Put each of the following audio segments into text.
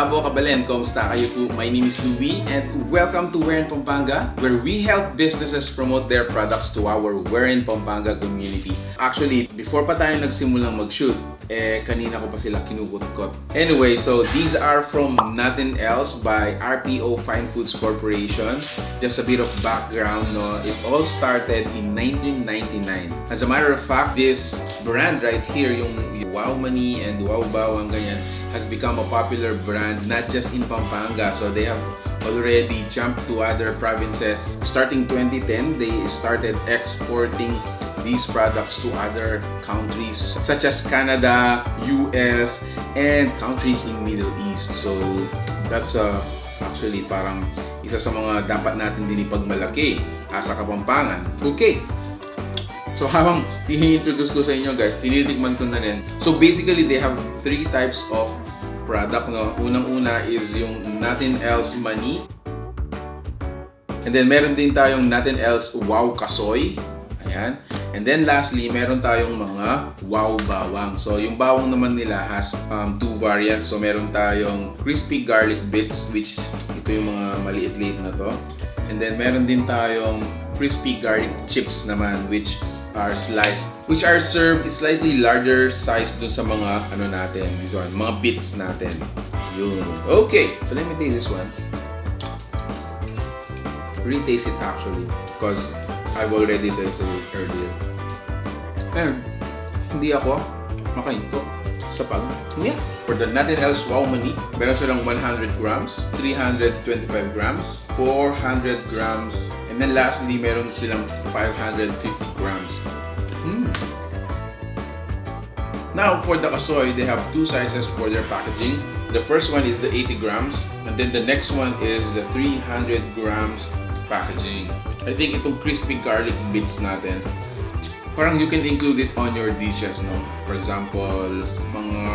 Malabo Kabalen, kamusta kayo po? My name is Louie and welcome to We're in Pampanga, where we help businesses promote their products to our We're in Pampanga community. Actually, before pa tayo nagsimulang mag-shoot, kanina ko pa sila kinukutkot. Anyway, so these are from Nothing Else by RPO Fine Foods Corporation. Just a bit of background, no? It all started in 1999. As a matter of fact, this brand right here, yung Wow Money and Wow Bawang, ganyan, has become a popular brand not just in Pampanga. So they have already jumped to other provinces. Starting 2010, they started exporting these products to other countries such as Canada, US, and countries in Middle East. So that's actually parang isa sa mga dapat natin din ipagmalaki sa Kapampangan. Okay. So habang i-introduce ko sa inyo guys, tinitikman ko na rin. So basically they have three types of product, no? Unang-una is yung Nothing Else Money. And then meron din tayong Nothing Else Wow Kasoy. Ayan. And then lastly, meron tayong mga Wow Bawang. So yung bawang naman nila has two variants. So meron tayong crispy garlic bits, which ito yung mga maliit-liit na to. And then meron din tayong crispy garlic chips naman, which are sliced, which are served slightly larger size dun sa mga ano natin, this one, mga bits natin. Yun. Okay, so let me taste this one. Retaste it actually, because I've already tasted it earlier. And hindi ako makahinto sa pag. Yeah. For the Nothing Else Wow Money, meron silang 100 grams, 325 grams, 400 grams, and then lastly, meron silang 550 grams. Now, for the Kasoy, they have two sizes for their packaging. The first one is the 80 grams, and then the next one is the 300 grams packaging. I think itong crispy garlic bits natin, parang you can include it on your dishes, no? For example, mga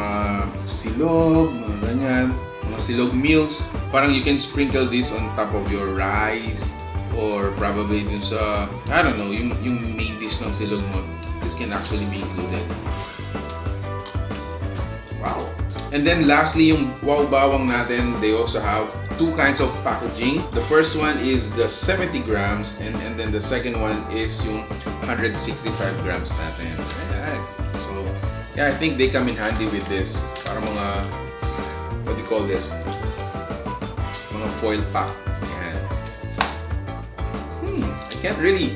silog, mga ganyan, mga silog meals. Parang you can sprinkle this on top of your rice, or probably dun sa, I don't know, yung main dish ng silog mo. This can actually be included. Wow! And then lastly, yung Wow Bawang natin, they also have two kinds of packaging. The first one is the 70 grams, and then the second one is yung 165 grams natin. Ayan. So, yeah, I think they come in handy with this. Para mga, what do you call this? Mga foil pack. Ayan.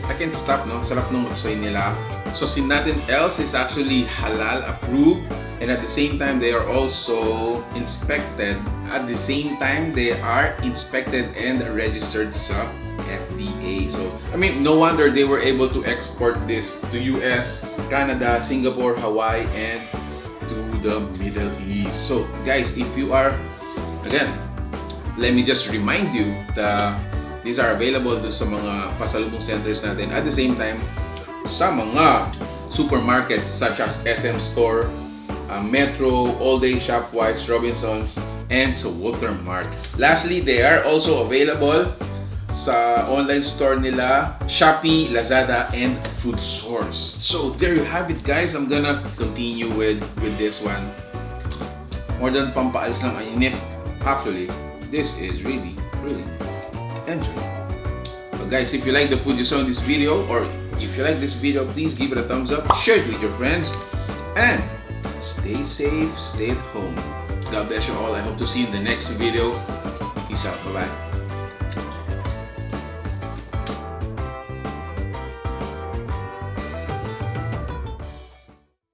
I can't stop, no? Sarap nung kasoy nila. So, si Nothing Else is actually halal approved. And at the same time, they are also inspected. At the same time, they are inspected and registered sa FDA. So, I mean, no wonder they were able to export this to US, Canada, Singapore, Hawaii, and to the Middle East. So, guys, if you are, again, let me just remind you that these are available sa mga pasalubong centers natin. At the same time, sa mga supermarkets such as SM Store, Metro, All Day Shopwise, Robinsons, and sa Walter Mart. Lastly, they are also available sa online store nila, Shopee, Lazada, and Food Source. So there you have it, guys. I'm gonna continue with this one. More than pampaalis lang ang init. Actually, this is really enjoy. So guys, if you like the food you saw in this video, or if you like this video, please give it a thumbs up, share it with your friends, and stay safe, stay at home. God bless you all. I hope to see you in the next video. Peace out. Bye-bye.